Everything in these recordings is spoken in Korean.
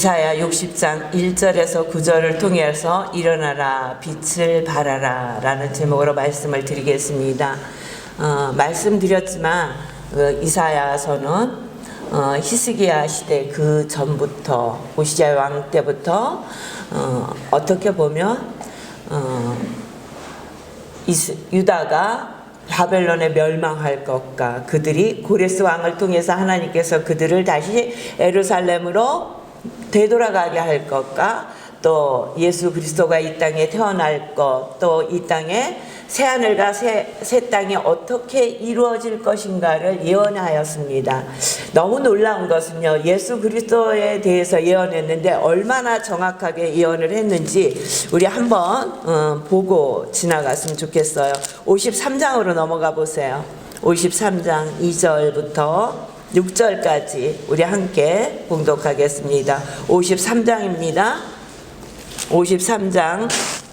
이사야 60장 1절에서 9절을 통해서 일어나라 빛을 발하라 라는 제목으로 말씀을 드리겠습니다. 말씀드렸지만 이사야서는 히스기야 시대 그 전부터 오시야 왕 때부터 어떻게 보면 유다가 바벨론에 멸망할 것과 그들이 고레스 왕을 통해서 하나님께서 그들을 다시 예루살렘으로 되돌아가게 할 것과 또 예수 그리스도가 이 땅에 태어날 것, 또 이 땅에 새하늘과 새 땅이 어떻게 이루어질 것인가를 예언하였습니다. 너무 놀라운 것은요, 예수 그리스도에 대해서 예언했는데 얼마나 정확하게 예언을 했는지 우리 한번 보고 지나갔으면 좋겠어요. 53장으로 넘어가 보세요. 53장 2절부터 6절까지 우리 함께 봉독하겠습니다. 53장입니다. 53장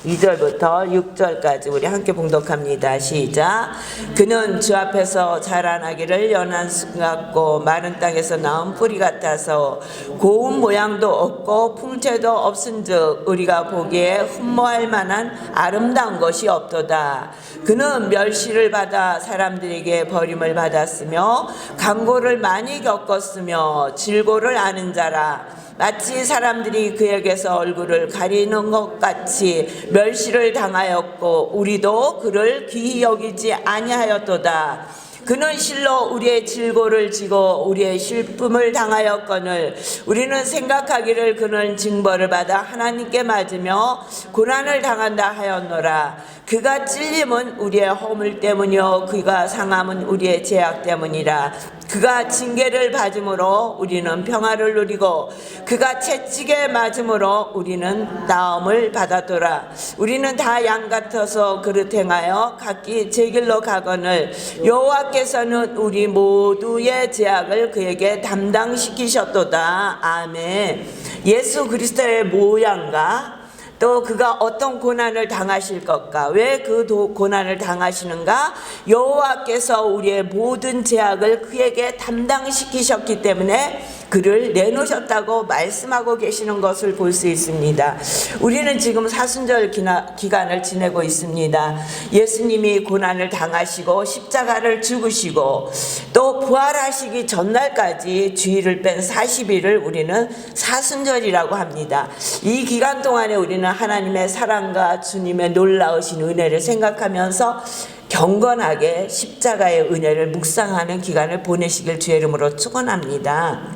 2절부터 6절까지 우리 함께 봉독합니다. 시작. 그는 주 앞에서 자라나기를 연한 숲 같고 마른 땅에서 나온 뿌리 같아서 고운 모양도 없고 풍채도 없은즉 우리가 보기에 흠모할 만한 아름다운 것이 없도다. 그는 멸시를 받아 사람들에게 버림을 받았으며 강고를 많이 겪었으며 질고를 아는 자라. 마치 사람들이 그에게서 얼굴을 가리는 것 같이 멸시를 당하였고 우리도 그를 귀히 여기지 아니하였도다. 그는 실로 우리의 질고를 지고 우리의 슬픔을 당하였거늘 우리는 생각하기를 그는 징벌을 받아 하나님께 맞으며 고난을 당한다 하였노라. 그가 찔림은 우리의 허물 때문이요 그가 상함은 우리의 죄악 때문이라. 그가 징계를 받음으로 우리는 평화를 누리고 그가 채찍에 맞음으로 우리는 나음을 받았더라. 우리는 다 양 같아서 그릇 행하여 각기 제 길로 가거늘 여호와께서는 우리 모두의 죄악을 그에게 담당시키셨도다. 아멘. 예수 그리스도의 모양과 또 그가 어떤 고난을 당하실 것과 왜 그 고난을 당하시는가? 여호와께서 우리의 모든 죄악을 그에게 담당시키셨기 때문에 그를 내놓으셨다고 말씀하고 계시는 것을 볼 수 있습니다. 우리는 지금 사순절 기간을 지내고 있습니다. 예수님이 고난을 당하시고 십자가를 죽으시고 또 부활하시기 전날까지 주일을 뺀 40일을 우리는 사순절이라고 합니다. 이 기간 동안에 우리는 하나님의 사랑과 주님의 놀라우신 은혜를 생각하면서 경건하게 십자가의 은혜를 묵상하는 기간을 보내시길 주의 이름으로 축원합니다.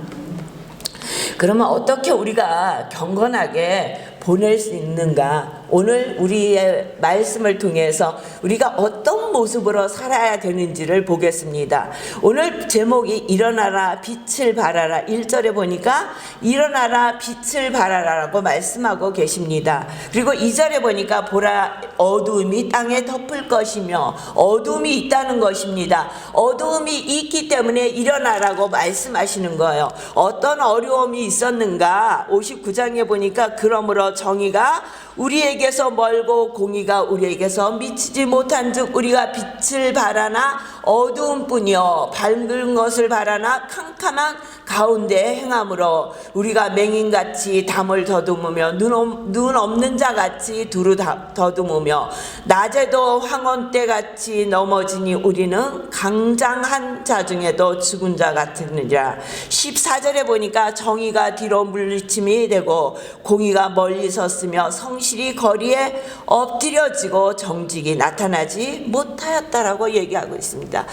그러면 어떻게 우리가 경건하게 보낼 수 있는가? 오늘 우리의 말씀을 통해서 우리가 어떤 모습으로 살아야 되는지를 보겠습니다. 오늘 제목이 일어나라 빛을 발하라. 1절에 보니까 일어나라 빛을 발하라라고 말씀하고 계십니다. 그리고 2절에 보니까 보라 어두움이 땅에 덮을 것이며 어두움이 있다는 것입니다. 어두움이 있기 때문에 일어나라고 말씀하시는 거예요. 어떤 어려움이 있었는가? 59장에 보니까 그러므로 정의가 우리에게서 멀고 공의가 우리에게서 미치지 못한즉 우리가 빛을 바라나 어두움뿐이요 밝은 것을 바라나 캄캄한 가운데 행함으로 우리가 맹인같이 담을 더듬으며 눈 없는 자같이 두루 더듬으며 낮에도 황혼때같이 넘어지니 우리는 강장한 자 중에도 죽은 자 같으니라. 14절에 보니까 정의가 뒤로 물리침이 되고 공의가 멀리 섰으며 성실이 거리에 엎드려지고 정직이 나타나지 못하였다라고 얘기하고 있습니다.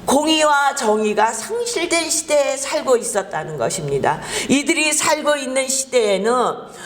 공의와 정의가 상실된 시대에 살고 있었다는 것입니다. 이들이 살고 있는 시대에는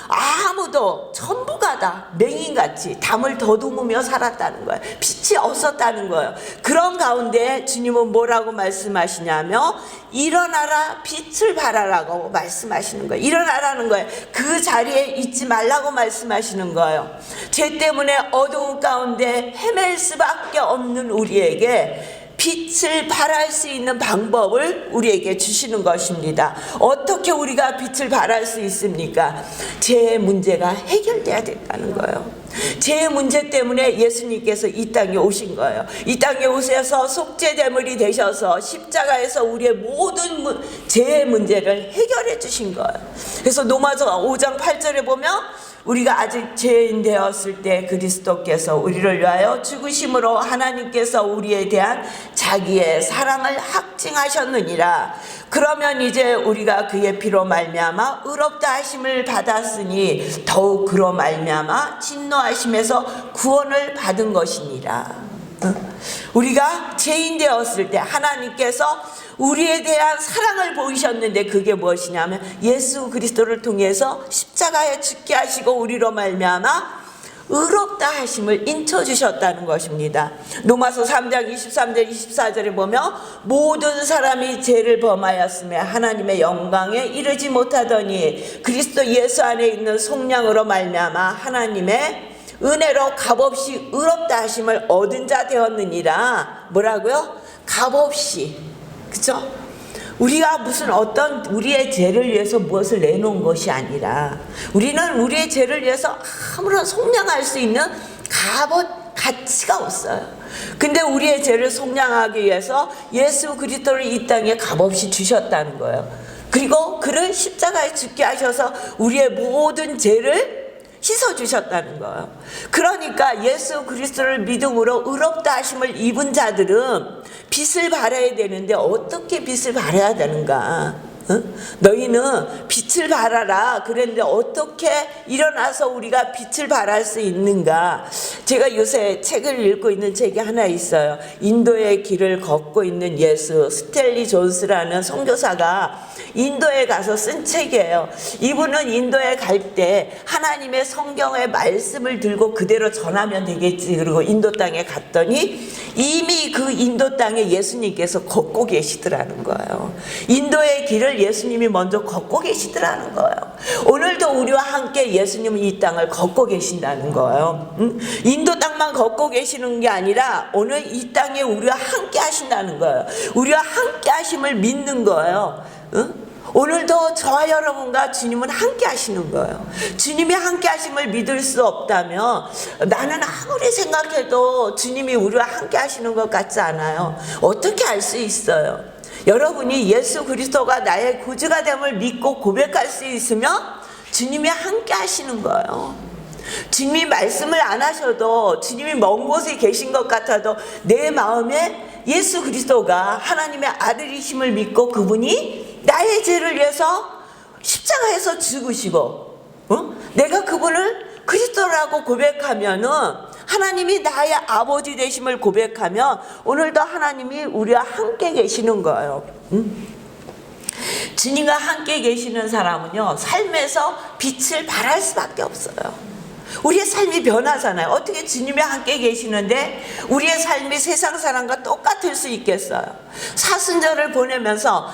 아무도 전부가 다 맹인같이 담을 더듬으며 살았다는 거예요. 빛이 없었다는 거예요. 그런 가운데 주님은 뭐라고 말씀하시냐며 일어나라 빛을 발하라고 말씀하시는 거예요. 일어나라는 거예요. 그 자리에 있지 말라고 말씀하시는 거예요. 죄 때문에 어두운 가운데 헤맬 수밖에 없는 우리에게 빛을 발할 수 있는 방법을 우리에게 주시는 것입니다. 어떻게 우리가 빛을 발할 수 있습니까? 죄의 문제가 해결돼야 된다는 거예요. 죄의 문제 때문에 예수님께서 이 땅에 오신 거예요. 이 땅에 오셔서 속죄제물이 되셔서 십자가에서 우리의 모든 죄의 문제를 해결해 주신 거예요. 그래서 로마서 5장 8절에 보면 우리가 아직 죄인 되었을 때 그리스도께서 우리를 위하여 죽으심으로 하나님께서 우리에 대한 자기의 사랑을 확증하셨느니라. 그러면 이제 우리가 그의 피로 말미암아 의롭다 하심을 받았으니 더욱 그로 말미암아 진노하심에서 구원을 받은 것이니라. 우리가 죄인 되었을 때 하나님께서 우리에 대한 사랑을 보이셨는데 그게 무엇이냐면 예수 그리스도를 통해서 십자가에 죽게 하시고 우리로 말미암아 의롭다 하심을 인쳐주셨다는 것입니다. 로마서 3장 23절 24절에 보면 모든 사람이 죄를 범하였으며 하나님의 영광에 이르지 못하더니 그리스도 예수 안에 있는 속량으로 말미암아 하나님의 은혜로 값없이 의롭다 하심을 얻은 자 되었느니라. 뭐라고요? 값없이. 그죠? 우리가 무슨 어떤 우리의 죄를 위해서 무엇을 내놓은 것이 아니라 우리는 우리의 죄를 위해서 아무런 속량할 수 있는 가치가 없어요. 근데 우리의 죄를 속량하기 위해서 예수 그리스도를 이 땅에 값없이 주셨다는 거예요. 그리고 그를 십자가에 죽게 하셔서 우리의 모든 죄를 씻어주셨다는 거예요. 그러니까 예수 그리스도를 믿음으로 의롭다 하심을 입은 자들은 빛을 발해야 되는데 어떻게 빛을 발해야 되는가? 너희는 빛을 발하라 그랬는데 어떻게 일어나서 우리가 빛을 발할 수 있는가? 제가 요새 책을 읽고 있는 책이 하나 있어요. 인도의 길을 걷고 있는 예수, 스텔리 존스라는 선교사가 인도에 가서 쓴 책이에요. 이분은 인도에 갈 때 하나님의 성경의 말씀을 들고 그대로 전하면 되겠지. 그리고 인도 땅에 갔더니 이미 그 인도 땅에 예수님께서 걷고 계시더라는 거예요. 인도의 길을 예수님이 먼저 걷고 계시더라는 거예요. 오늘도 우리와 함께 예수님은 이 땅을 걷고 계신다는 거예요. 인도 땅만 걷고 계시는 게 아니라 오늘 이 땅에 우리와 함께 하신다는 거예요. 우리와 함께 하심을 믿는 거예요. 오늘도 저와 여러분과 주님은 함께 하시는 거예요. 주님이 함께 하심을 믿을 수 없다면 나는 아무리 생각해도 주님이 우리와 함께 하시는 것 같지 않아요. 어떻게 알 수 있어요? 여러분이 예수 그리스도가 나의 구주가 됨을 믿고 고백할 수 있으면 주님이 함께 하시는 거예요. 주님이 말씀을 안 하셔도 주님이 먼 곳에 계신 것 같아도 내 마음에 예수 그리스도가 하나님의 아들이심을 믿고 그분이 나의 죄를 위해서 십자가에서 죽으시고 내가 그분을 그리스도라고 고백하면은 하나님이 나의 아버지 되심을 고백하면 오늘도 하나님이 우리와 함께 계시는 거예요. 주님과 함께 계시는 사람은요 삶에서 빛을 발할 수밖에 없어요. 우리의 삶이 변하잖아요. 어떻게 주님이 함께 계시는데 우리의 삶이 세상 사람과 똑같을 수 있겠어요? 사순절을 보내면서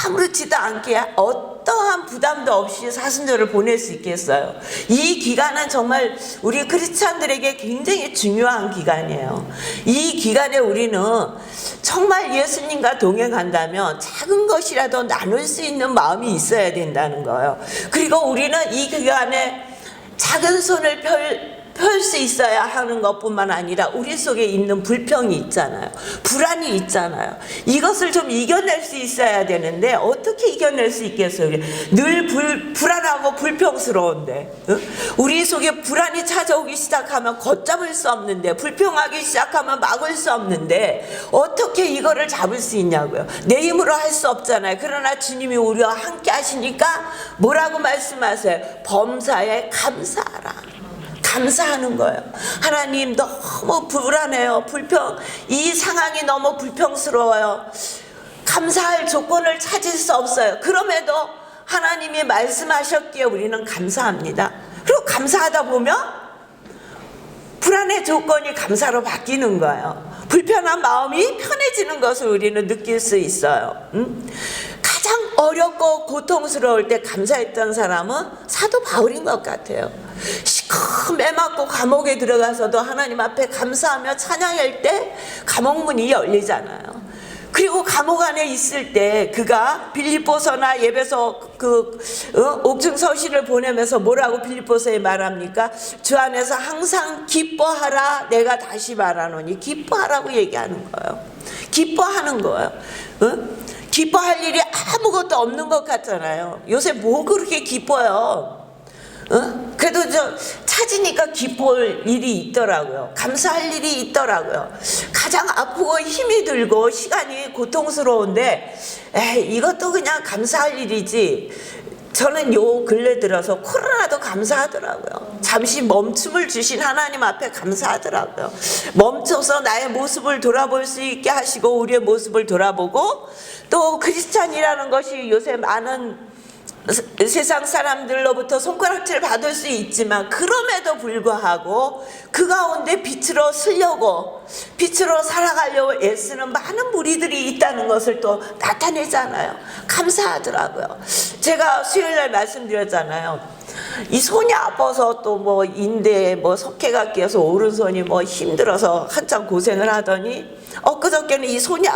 아무렇지도 않게 어떠한 부담도 없이 사순절을 보낼 수 있겠어요? 이 기간은 정말 우리 크리스찬들에게 굉장히 중요한 기간이에요. 이 기간에 우리는 정말 예수님과 동행한다면 작은 것이라도 나눌 수 있는 마음이 있어야 된다는 거예요. 그리고 우리는 이 기간에 작은 손을 펼 수 있어야 하는 것뿐만 아니라 우리 속에 있는 불평이 있잖아요. 불안이 있잖아요. 이것을 좀 이겨낼 수 있어야 되는데 어떻게 이겨낼 수 있겠어요? 늘 불안하고 불평스러운데 우리 속에 불안이 찾아오기 시작하면 걷잡을 수 없는데 불평하기 시작하면 막을 수 없는데 어떻게 이거를 잡을 수 있냐고요. 내 힘으로 할 수 없잖아요. 그러나 주님이 우리와 함께 하시니까 뭐라고 말씀하세요? 범사에 감사하라. 감사하는 거예요. 하나님 너무 불안해요. 이 상황이 너무 불평스러워요. 감사할 조건을 찾을 수 없어요. 그럼에도 하나님이 말씀하셨기에 우리는 감사합니다. 그리고 감사하다 보면 불안의 조건이 감사로 바뀌는 거예요. 불편한 마음이 편해지는 것을 우리는 느낄 수 있어요. 가장 어렵고 고통스러울 때 감사했던 사람은 사도 바울인 것 같아요. 매맞고 감옥에 들어가서도 하나님 앞에 감사하며 찬양할 때 감옥문이 열리잖아요. 그리고 감옥 안에 있을 때 그가 빌립보서나 에베소 옥중 서신을 보내면서 뭐라고 빌립보서에 말합니까? 주 안에서 항상 기뻐하라. 내가 다시 말하노니. 기뻐하라고 얘기하는 거예요. 기뻐하는 거예요. 기뻐할 일이 아무것도 없는 것 같잖아요. 요새 뭐 그렇게 기뻐요? 그래도 찾으니까 기뻐할 일이 있더라고요. 감사할 일이 있더라고요. 가장 아프고 힘이 들고 시간이 고통스러운데 이것도 그냥 감사할 일이지. 저는 요 근래 들어서 코로나도 감사하더라고요. 잠시 멈춤을 주신 하나님 앞에 감사하더라고요. 멈춰서 나의 모습을 돌아볼 수 있게 하시고 우리의 모습을 돌아보고, 또 크리스찬이라는 것이 요새 많은 세상 사람들로부터 손가락질 받을 수 있지만 그럼에도 불구하고 그 가운데 빛으로 쓰려고, 빛으로 살아가려고 애쓰는 많은 무리들이 있다는 것을 또 나타내잖아요. 감사하더라고요. 제가 수요일날 말씀드렸잖아요. 이 손이 아파서 또 뭐 인대에 뭐 석회가 끼어서 오른손이 뭐 힘들어서 한참 고생을 하더니 엊그저께는 이 손이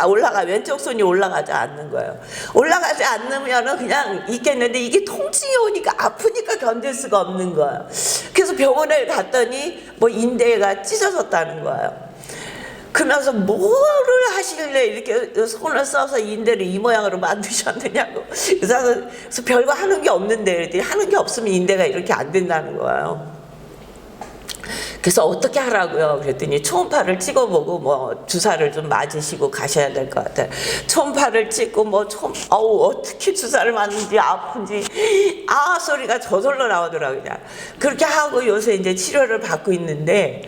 왼쪽 손이 올라가지 않는 거예요. 올라가지 않으면은 그냥 있겠는데 이게 통증이 오니까 아프니까 견딜 수가 없는 거예요. 그래서 병원에 갔더니 뭐 인대가 찢어졌다는 거예요. 그러면서 뭐를 하실래 이렇게 손을 써서 인대를 이 모양으로 만드셨느냐고. 그래서 별거 하는 게 없는데 그랬더니 하는 게 없으면 인대가 이렇게 안 된다는 거예요. 그래서 어떻게 하라고요? 그랬더니 초음파를 찍어보고 뭐 주사를 좀 맞으시고 가셔야 될 것 같아요. 초음파를 찍고 어떻게 주사를 맞는지 아픈지 소리가 저절로 나오더라고요. 그냥 그렇게 하고 요새 이제 치료를 받고 있는데,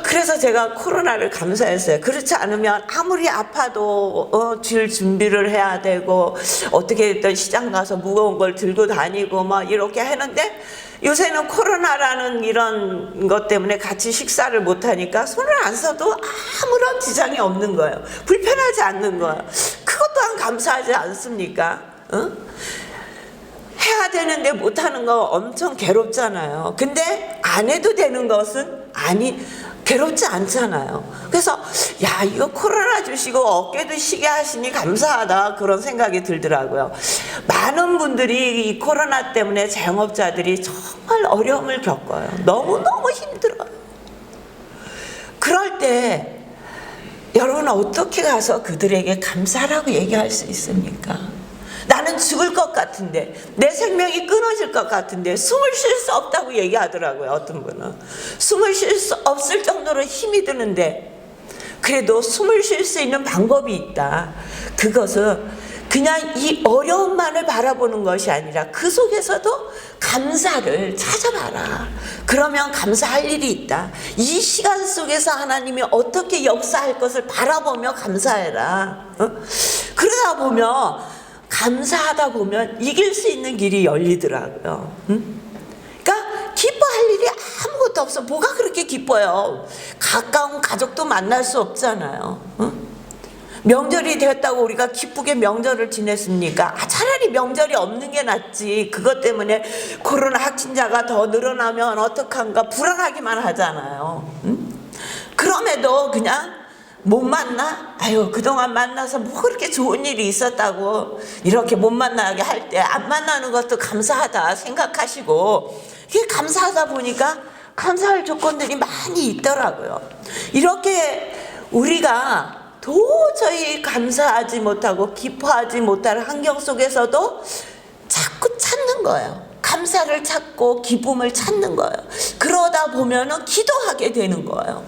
그래서 제가 코로나를 감사했어요. 그렇지 않으면 아무리 아파도 줄 준비를 해야 되고 어떻게든 시장 가서 무거운 걸 들고 다니고 막 이렇게 하는데, 요새는 코로나라는 이런 것 때문에 같이 식사를 못하니까 손을 안 써도 아무런 지장이 없는 거예요. 불편하지 않는 거예요. 그것 또한 감사하지 않습니까? 해야 되는데 못하는 거 엄청 괴롭잖아요. 근데 안 해도 되는 것은 괴롭지 않잖아요. 그래서 이거 코로나 주시고 어깨도 쉬게 하시니 감사하다, 그런 생각이 들더라고요. 많은 분들이 이 코로나 때문에 자영업자들이 정말 어려움을 겪어요. 너무너무 힘들어요. 그럴 때 여러분 어떻게 가서 그들에게 감사라고 얘기할 수 있습니까? 나는 죽을 것 같은데, 내 생명이 끊어질 것 같은데 숨을 쉴 수 없다고 얘기하더라고요. 어떤 분은 숨을 쉴 수 없을 정도로 힘이 드는데 그래도 숨을 쉴 수 있는 방법이 있다. 그것은 그냥 이 어려움만을 바라보는 것이 아니라 그 속에서도 감사를 찾아봐라. 그러면 감사할 일이 있다. 이 시간 속에서 하나님이 어떻게 역사할 것을 바라보며 감사해라. 그러다 보면, 감사하다 보면 이길 수 있는 길이 열리더라고요. 그러니까 기뻐할 일이 아무것도 없어. 뭐가 그렇게 기뻐요? 가까운 가족도 만날 수 없잖아요. 명절이 되었다고 우리가 기쁘게 명절을 지냈습니까? 차라리 명절이 없는 게 낫지. 그것 때문에 코로나 확진자가 더 늘어나면 어떡한가 불안하기만 하잖아요. 그럼에도 그냥 못 만나? 그동안 만나서 뭐 그렇게 좋은 일이 있었다고 이렇게 못 만나게 할 때 안 만나는 것도 감사하다 생각하시고, 이게 감사하다 보니까 감사할 조건들이 많이 있더라고요. 이렇게 우리가 도저히 감사하지 못하고 기뻐하지 못할 환경 속에서도 자꾸 찾는 거예요. 감사를 찾고 기쁨을 찾는 거예요. 그러다 보면은 기도하게 되는 거예요.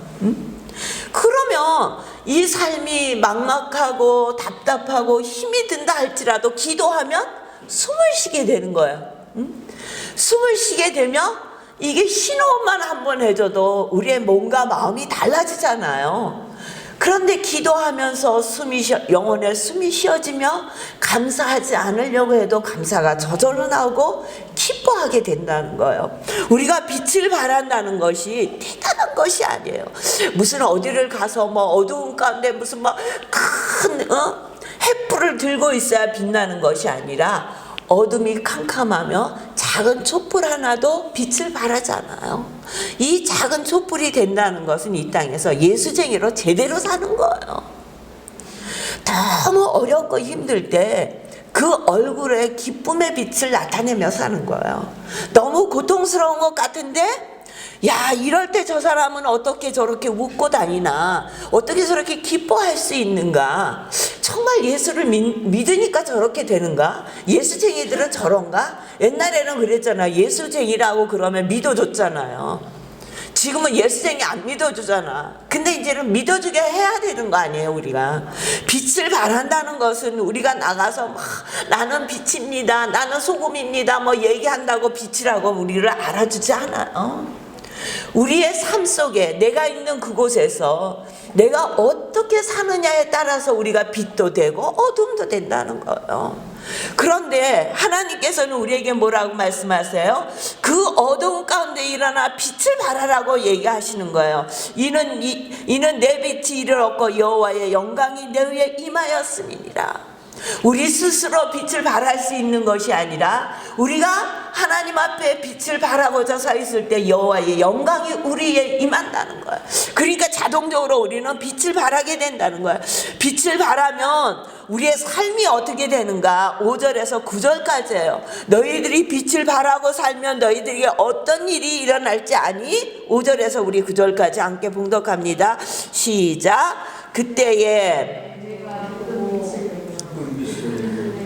그러면 이 삶이 막막하고 답답하고 힘이 든다 할지라도 기도하면 숨을 쉬게 되는 거예요. 숨을 쉬게 되면 이게 신호만 한번 해줘도 우리의 몸과 마음이 달라지잖아요. 그런데 기도하면서 영혼의 숨이 쉬어지며 감사하지 않으려고 해도 감사가 저절로 나오고 기뻐하게 된다는 거예요. 우리가 빛을 발한다는 것이 대단한 것이 아니에요. 무슨 어디를 가서 뭐 어두운 가운데 무슨 막 큰 횃불을 들고 있어야 빛나는 것이 아니라, 어둠이 캄캄하며 작은 촛불 하나도 빛을 발하잖아요. 이 작은 촛불이 된다는 것은 이 땅에서 예수쟁이로 제대로 사는 거예요. 너무 어렵고 힘들 때 그 얼굴에 기쁨의 빛을 나타내며 사는 거예요. 너무 고통스러운 것 같은데 야, 이럴 때 저 사람은 어떻게 저렇게 웃고 다니나, 어떻게 저렇게 기뻐할 수 있는가, 정말 예수를 믿으니까 저렇게 되는가, 예수쟁이들은 저런가. 옛날에는 그랬잖아. 예수쟁이라고 그러면 믿어줬잖아요. 지금은 예수쟁이 안 믿어주잖아. 근데 이제는 믿어주게 해야 되는 거 아니에요. 우리가 빛을 발한다는 것은 우리가 나가서 막 나는 빛입니다, 나는 소금입니다 뭐 얘기한다고 빛이라고 우리를 알아주지 않아요. 우리의 삶 속에 내가 있는 그곳에서 내가 어떻게 사느냐에 따라서 우리가 빛도 되고 어둠도 된다는 거예요. 그런데 하나님께서는 우리에게 뭐라고 말씀하세요? 그 어두운 가운데 일어나 빛을 발하라고 얘기하시는 거예요. 이는 내 빛이 이르렀고 여호와의 영광이 내 위에 임하였음이니라. 우리 스스로 빛을 발할 수 있는 것이 아니라 우리가 하나님 앞에 빛을 발하고자 서 있을 때 여호와의 영광이 우리에 임한다는 거예요. 그러니까 자동적으로 우리는 빛을 발하게 된다는 거예요. 빛을 발하면 우리의 삶이 어떻게 되는가? 5절에서 9절까지예요. 너희들이 빛을 발하고 살면 너희들에게 어떤 일이 일어날지 아니? 5절에서 우리 9절까지 함께 봉독합니다. 시작. 그때에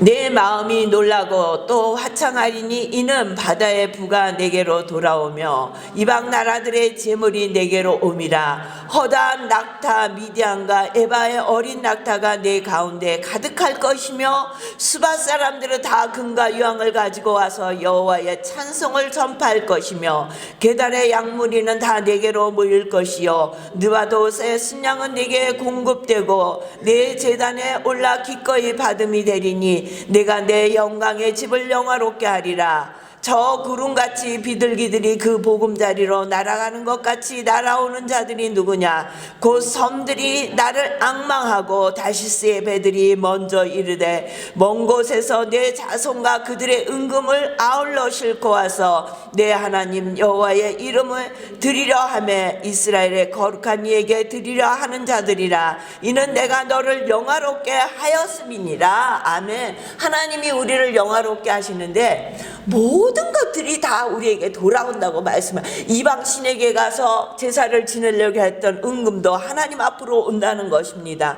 내 마음이 놀라고 또 화창하리니 이는 바다의 부가 내게로 돌아오며 이방 나라들의 재물이 내게로 옴이라. 허다한 낙타 미디안과 에바의 어린 낙타가 내 가운데 가득할 것이며 수바 사람들은 다 금과 유황을 가지고 와서 여호와의 찬송을 전파할 것이며 게달의 양무리는 다 내게로 모일 것이요 느바도스의 순양은 내게 공급되고 내 제단에 올라 기꺼이 받음이 되리니 내가 내 영광의 집을 영화롭게 하리라. 저 구름같이 비둘기들이 그 보금자리로 날아가는 것 같이 날아오는 자들이 누구냐? 곧 섬들이 나를 앙망하고 다시스의 배들이 먼저 이르되 먼 곳에서 내 자손과 그들의 은금을 아울러 싣고 와서 내 하나님 여호와의 이름을 드리려 하며 이스라엘의 거룩한 이에게 드리려 하는 자들이라. 이는 내가 너를 영화롭게 하였음이니라. 아멘. 하나님이 우리를 영화롭게 하시는데 모든 것들이 다 우리에게 돌아온다고 말씀해요. 이방 신에게 가서 제사를 지내려고 했던 은금도 하나님 앞으로 온다는 것입니다.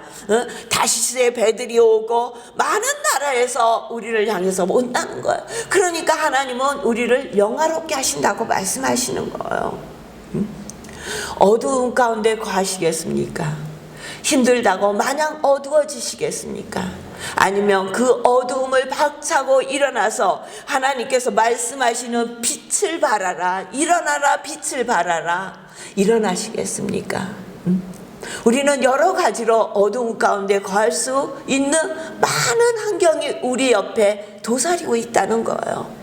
다시스의 배들이 오고 많은 나라에서 우리를 향해서 온다는 거예요. 그러니까 하나님은 우리를 영화롭게 하신다고 말씀하시는 거예요. 어두운 가운데 거하시겠습니까? 힘들다고 마냥 어두워지시겠습니까? 아니면 그 어두움을 박차고 일어나서 하나님께서 말씀하시는 빛을 발하라, 일어나라, 빛을 발하라, 일어나시겠습니까? 우리는 여러 가지로 어두움 가운데 거할 수 있는 많은 환경이 우리 옆에 도사리고 있다는 거예요.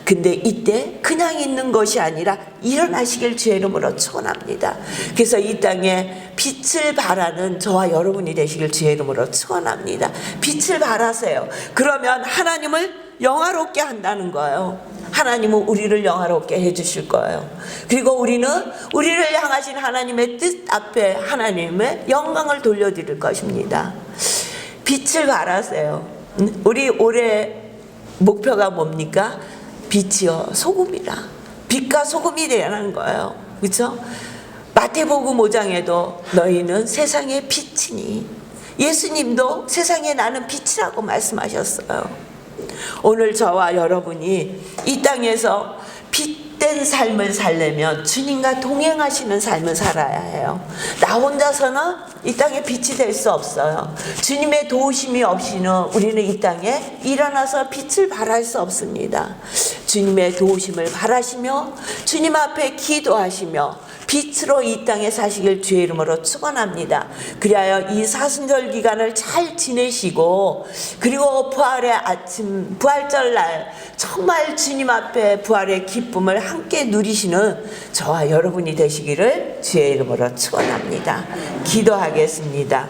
근데 이때 그냥 있는 것이 아니라 일어나시길 주의 이름으로 축원합니다. 그래서 이 땅에 빛을 발하는 저와 여러분이 되시길 주의 이름으로 축원합니다. 빛을 발하세요. 그러면 하나님을 영화롭게 한다는 거예요. 하나님은 우리를 영화롭게 해주실 거예요. 그리고 우리는 우리를 향하신 하나님의 뜻 앞에 하나님의 영광을 돌려드릴 것입니다. 빛을 발하세요. 우리 올해 목표가 뭡니까? 빛이요 소금이라. 빛과 소금이 되라는 거예요. 그렇죠? 마태복음 5장에도 너희는 세상의 빛이니, 예수님도 세상에 나는 빛이라고 말씀하셨어요. 오늘 저와 여러분이 이 땅에서 빛된 삶을 살려면 주님과 동행하시는 삶을 살아야 해요. 나 혼자서는 이 땅에 빛이 될 수 없어요. 주님의 도우심이 없이는 우리는 이 땅에 일어나서 빛을 발할 수 없습니다. 주님의 도우심을 바라시며 주님 앞에 기도하시며 빛으로 이 땅에 사시길 주의 이름으로 축원합니다. 그리하여 이 사순절 기간을 잘 지내시고 그리고 부활의 아침 부활절 날 정말 주님 앞에 부활의 기쁨을 함께 누리시는 저와 여러분이 되시기를 주의 이름으로 축원합니다. 기도하겠습니다.